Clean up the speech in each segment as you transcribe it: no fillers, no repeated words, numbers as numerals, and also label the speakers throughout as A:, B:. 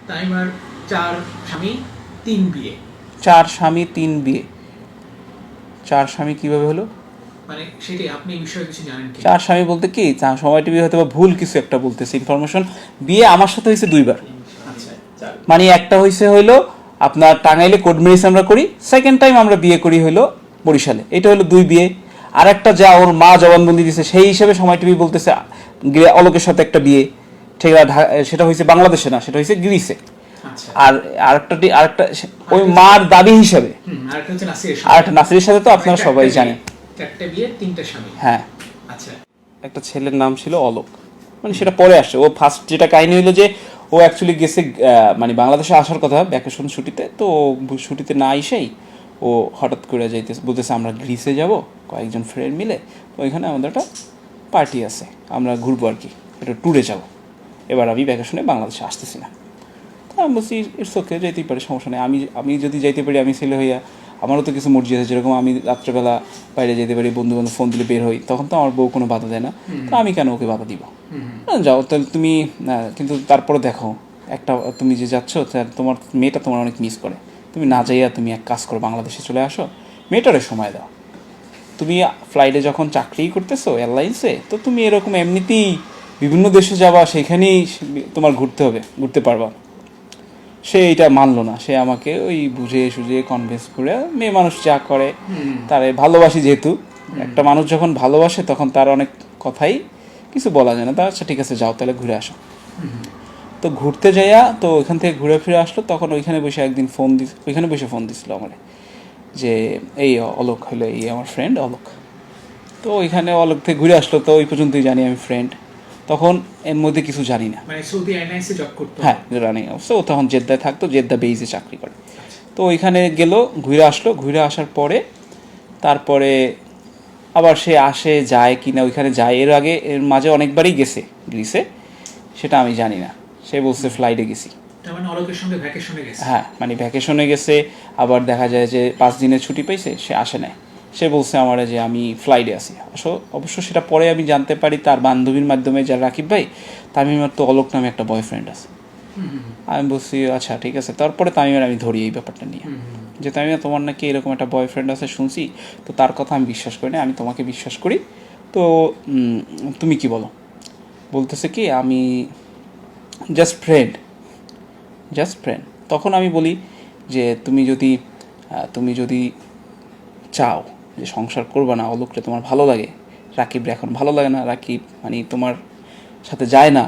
A: তাইমার 4 স্বামী 3 বিয়ে।
B: 4 স্বামী 3 বিয়ে। 4 স্বামী কিভাবে হলো?
A: মানে সেটাই, আপনি এই বিষয়ে কিছু জানেন কি?
B: 4 স্বামী বলতে কি, সময় টিভি হয়তো বা ভুল কিছু একটা বলতেছে ইনফরমেশন। বিয়ে আমার সাথে হয়েছে 2বার।
A: আচ্ছা,
B: মানে একটা হইলো আপনার টাঙ্গাইলে কোড মেরিস আমরা করি, সেকেন্ড টাইম আমরা বিয়ে করি হইলো বরিশালে। এটা হলো 2 বিয়ে। আর একটা যা ওর মা জবানবন্দি দিছে সেই হিসেবে সময় টিভি বলতেছে অলোকের সাথে একটা বিয়ে, ঠিক আছে, সেটা হয়েছে বাংলাদেশে না, সেটা হয়েছে গ্রিসে।
A: আচ্ছা।
B: আর আরেকটা ওই মার দাবি হিসাবে
A: আরেকটা হচ্ছে নাসিরের
B: আর
A: সাথে।
B: একটা নাসিরের সাথে তো আপনারা সবাই জানেন।
A: 4টে বিয়ে 3টে স্বামী।
B: হ্যাঁ,
A: আচ্ছা।
B: একটা ছেলের নাম ছিল অলোক। মানে সেটা পরে আসে। ও ফার্স্ট যেটা কাহিনী হলো যে ও অ্যাকচুয়ালি গেছে মানে বাংলাদেশে আসার কথা ভ্যাকেশন ছুটিতে, তো ছুটিতে না এসেই ও হঠাৎ করে যাইতেছে, বলতেছে আমরা গ্রিসে যাব কয়েকজন ফ্রেন্ড মিলে, তো ওইখানে আমাদের একটা পার্টি আছে, আমরা ঘুরবো আর কি, একটা ট্যুরে যাব, এবার আমি ভ্যাকেশনে বাংলাদেশে আসতেছি না। তো আমি বলছি ইটস ওকে, যেতেই পারে, সমস্যা নেই। আমি যদি যাইতে পারি, আমি ছেলে হইয়া আমারও তো কিছু মর্জি আছে, যেরকম আমি রাত্রেবেলা বাইরে যেতে পারি, বন্ধু বান্ধব ফোন দিলে বের হই, তখন তো আমার বউ কোনো বাধা দেয় না, তো আমি কেন ওকে বাধা দিব? যাও তাহলে তুমি। কিন্তু তারপরে দেখো, একটা তুমি যে যাচ্ছ তোমার মেয়েটা তোমার অনেক মিস করে, তুমি না যাইয়া তুমি এক কাজ করো, বাংলাদেশে চলে আসো, মেয়েটারে সময় দাও। তুমি ফ্লাইটে যখন চাকরি করতেছো এয়ারলাইন্সে, তো তুমি এরকম এমনিতেই বিভিন্ন দেশে যাবা, সেখানেই তোমার ঘুরতে পারবা। সে এটা মানলো না, সে আমাকে ওই বুঝে সুঝে কনভিন্স করে, মেয়ে মানুষ যা করে, তারে ভালোবাসি যেহেতু, একটা মানুষ যখন ভালোবাসে তখন তার অনেক কথাই কিছু বলা যায় না। তা আচ্ছা ঠিক আছে, যাও তাহলে ঘুরে আসো। তো ঘুরতে যাইয়া তো ওইখান থেকে ঘুরে ফিরে আসলো, তখন ওইখানে বসে একদিন ওইখানে বসে ফোন দিছিল আমার, যে এই অলোক হলো, এই আমার ফ্রেন্ড অলোক। তো ওইখানে অলোক থেকে ঘুরে আসলো, তো ওই পর্যন্তই জানি আমি ফ্রেন্ড, তখন এর মধ্যে কিছু জানি না।
A: মানে সৌদি এয়ারলাইন্সে জব করতো?
B: হ্যাঁ, রানিং অবশ্য ও তখন জেদ্দায় থাকতো, জেদ্দা বেইজে চাকরি করে। তো ওইখানে গেল, ঘুরে আসলো, ঘুরে আসার পরে তারপরে আবার সে আসে যায় কি না, ওইখানে যায়, এর মাঝে অনেকবারই গেছে গ্রিসে, সেটা আমি জানি না। সে বলছে ফ্লাইটে গেছি।
A: তার মানে অলোকের সঙ্গে ভ্যাকেশনে গেছে?
B: হ্যাঁ, মানে ভ্যাকেশনে গেছে। আবার দেখা যায় যে 5 দিনের ছুটি পাইছে, সে আসে নাই। সে বলছে আমার যে আমি ফ্লাইটে আছি। অবশ্য সেটা পরে আমি জানতে পারি তার বান্ধবীর মাধ্যমে, যা রাকিব ভাই, তামিমার তো অলোক নামে একটা বয়ফ্রেন্ড আছে। আমি বলছি আচ্ছা ঠিক আছে। তারপরে তামিমার আমি ধরি এই ব্যাপারটা নিয়ে, যে তামিমা তোমার নাকি এরকম একটা বয়ফ্রেন্ড আছে শুনছি, তো তার কথা আমি বিশ্বাস করি না, আমি তোমাকে বিশ্বাস করি, তো তুমি কি বলো? বলতেছে কি আমি জাস্ট ফ্রেন্ড। তখন আমি বলি যে তুমি যদি চাও যে সংসার করবা না, অলোকরে তোমার ভালো লাগে, রাকিবরে এখন ভালো লাগে না, রাকিব মানে তোমার সাথে যায় না,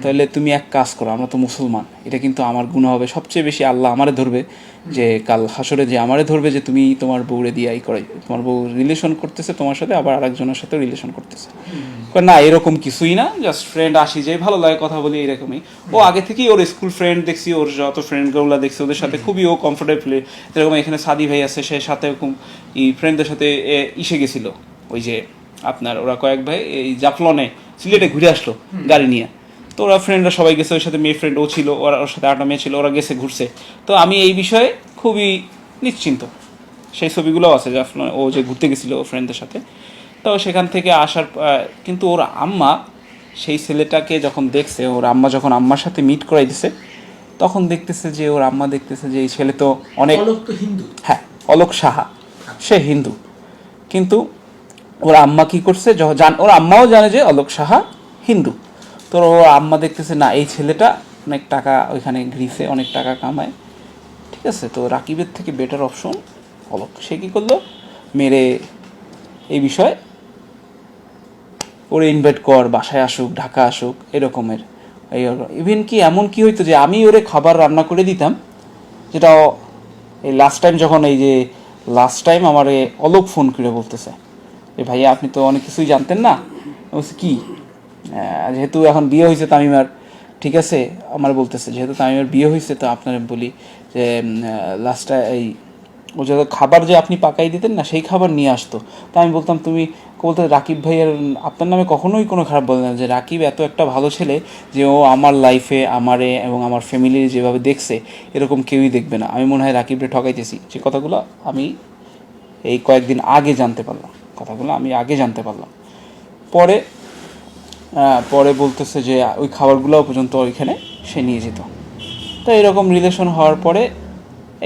B: তাহলে তুমি এক কাজ করো, আমরা তো মুসলমান, এটা কিন্তু আমার গুনাহ হবে, সবচেয়ে বেশি আল্লাহ আমারে ধরবে, যে কাল হাসরে যে আমারে ধরবে, যে তুমি তোমার বউরে দিয়ে করাই, তোমার বউ রিলেশন করতেছে তোমার সাথে, আবার আরেকজনের সাথেও রিলেশন করতেছে। না এরকম কিছুই না, জাস্ট ফ্রেন্ড, আসি যে ভালো লাগে কথা বলি, এরকমই। ও আগে থেকেই ওর স্কুল ফ্রেন্ড দেখছি, ওর যত ফ্রেন্ডগুলো দেখছি ওদের সাথে খুবই ও কমফোর্টেবল। যেরকম এখানে সাদি ভাই আছে, সে সাথে এই ফ্রেন্ডদের সাথে ইসে গেছিলো, ওই যে আপনার ওরা কয়েক ভাই এই জাফলনে সিলেটে ঘুরে আসলো গাড়ি নিয়ে। তো ওরা ফ্রেন্ডরা সবাই গেছে, ওর সাথে মেয়ে ফ্রেন্ড ও ছিল, ওর সাথে 8টা মেয়ে ছিল, ওরা গেছে ঘুরছে। তো আমি এই বিষয়ে খুবই নিশ্চিন্ত। সেই ছবিগুলোও আছে জাফলনে ও যে ঘুরতে গেছিলো ফ্রেন্ডদের সাথে। তো সেখান থেকে আসার কিন্তু ওর আম্মা সেই ছেলেটাকে যখন দেখছে, ওর আম্মা যখন আম্মার সাথে মিট করাই দিছে, তখন দেখতেছে যে ওর আম্মা দেখতেছে যে এই ছেলে তো অনেক,
A: অলোক তো হিন্দু?
B: হ্যাঁ, অলোক সাহা, সে হিন্দু। কিন্তু ওর আম্মা কি করছে, ওর আম্মাও জানে যে অলোক সাহা হিন্দু। তো ওর আম্মা দেখতেছে না, এই ছেলেটা অনেক টাকা, ওইখানে গ্রিসে অনেক টাকা কামায়, ঠিক আছে, তো রাকিবের থেকে বেটার অপশন অলোক। সে কী করলো, মেরে এই বিষয়ে ওরে ইনভাইট কর, বাসায় আসুক, ঢাকা আসুক, এরকমের। ইভেন কি এমন কি হইতো যে আমি ওরে খাবার রান্না করে দিতাম, যেটা এই লাস্ট টাইম আমার অলোক ফোন করে বলতেছে যে ভাইয়া আপনি তো অনেক কিছুই জানতেন না। বলছি কি, যেহেতু এখন বিয়ে হয়েছে তামিমার, ঠিক আছে, আমার বলতেছে যেহেতু তামিমার বিয়ে হয়েছে, তো আপনার বলি যে লাস্টটা এই ও যত খাবার যে আপনি পাকাই দিতেন না, সেই খাবার নিয়ে আসতো। তো আমি বলতাম, তুমি বলতে রাকিব ভাইয়ের আপনার নামে কখনোই কোনো খারাপ বলে না, যে রাকিব এত একটা ভালো ছেলে যে ও আমার লাইফে আমারে এবং আমার ফ্যামিলির যেভাবে দেখছে, এরকম কেউই দেখবে না। আমি মনে হয় রাকিবরে ঠকাইতেছি। যে কথাগুলো আমি এই কয়েকদিন আগে জানতে পারলাম, পরে পরে বলতেছে যে ওই খাবারগুলোও পর্যন্ত ওইখানে সে নিয়ে যেত। তো এরকম রিলেশন হওয়ার পরে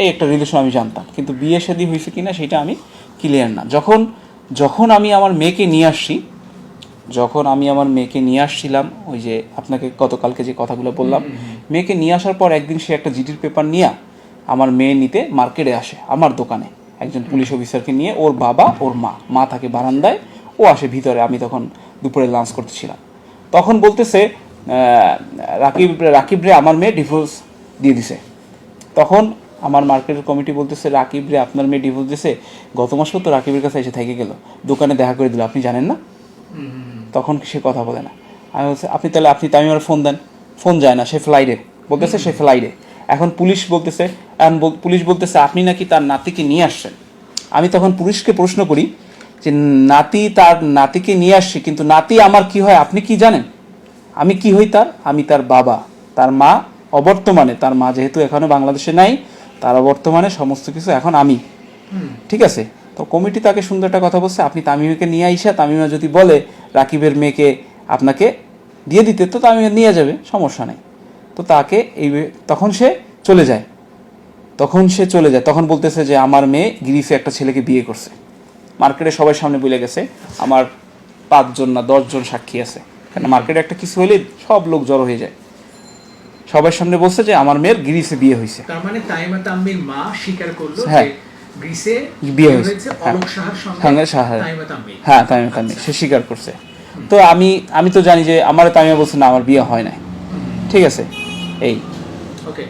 B: এই একটা রিলেশন আমি জানতাম, কিন্তু বিয়ে শাদী হয়েছে কিনা সেটা আমি ক্লিয়ার না। যখন যখন আমি আমার মেয়েকে নিয়ে আসছি, যখন আমি আমার মেয়েকে নিয়ে আসছিলাম, ওই যে আপনাকে গতকালকে যে কথাগুলো বললাম, মেয়েকে নিয়ে আসার পর একদিন সে একটা জিডির পেপার নিয়ে আমার মেয়ে নিতে মার্কেটে আসে আমার দোকানে, একজন পুলিশ অফিসারকে নিয়ে, ওর বাবা ওর মা থাকে বারান্দায়, ও আসে ভিতরে। আমি তখন দুপুরে লাঞ্চ করতেছিলাম, তখন বলতেছে রাকিব রে আমার মেয়ে ডিভোর্স দিয়ে দিছে। তখন আমার মার্কেটের কমিটি বলতেছে, রাকিব রে আপনার মেয়ে ডিভোর্স দিছে, গত মাসেও তো রাকিবের কাছে এসে থেকে গেল, দোকানে দেখা করে দিল, আপনি জানেন না? তখন সে কথা বলে না। আমি বলছি আপনি তামিমার ফোন দেন, ফোন যায় না, সে ফ্লাইটে, বলতেছে সে ফ্লাইটে। এখন পুলিশ বলতেছে আপনি নাকি তার নাতিকে নিয়ে আসছেন। আমি তখন পুলিশকে প্রশ্ন করি যে তার নাতিকে নিয়ে আসছি, কিন্তু নাতি আমার কি হয় আপনি কি জানেন? আমি কি হই আমি তার বাবা, তার মা অবর্তমানে, তার মা যেহেতু এখনো বাংলাদেশে নাই, তার অবর্তমানে সমস্ত কিছু এখন আমি। ঠিক আছে, তো কমিটি তাকে সুন্দর একটা কথা বলছে, আপনি তামিমাকে নিয়ে আইসা, তামিমা যদি বলে রাকিবের মেয়েকে আপনাকে দিয়ে দিতে, তো তামিমা নিয়ে যাবে, সমস্যা নেই। তো তাকে তখন সে চলে যায়। তখন বলতেছে যে আমার মেয়ে গিরিফে একটা ছেলেকে বিয়ে করছে। মার্কেটে সবার সামনে বলে গেছে, আমার 5 জন না 10 জন সাক্ষী আছে, কারণ মার্কেটে একটা কিছু হলে সব লোক জড়ো হয়ে যায়। সবার সামনে বলছে যে আমার মেয়ের গ্রিসে বিয়ে হয়েছে।
A: তার মানে তাইমা তাম্মির মা স্বীকার করলো
B: হ্যাঁ,
A: যে গ্রিসে
B: বিয়ে হয়েছে
A: অলোক সাহার সঙ্গে তাইমা তাম্মি।
B: হ্যাঁ, তামিমা তাম্মি সে স্বীকার করছে। তো আমি তো জানি যে আমার তামিমা বলছে না আমার বিয়ে হয় নাই। ঠিক আছে, এই
A: ওকে।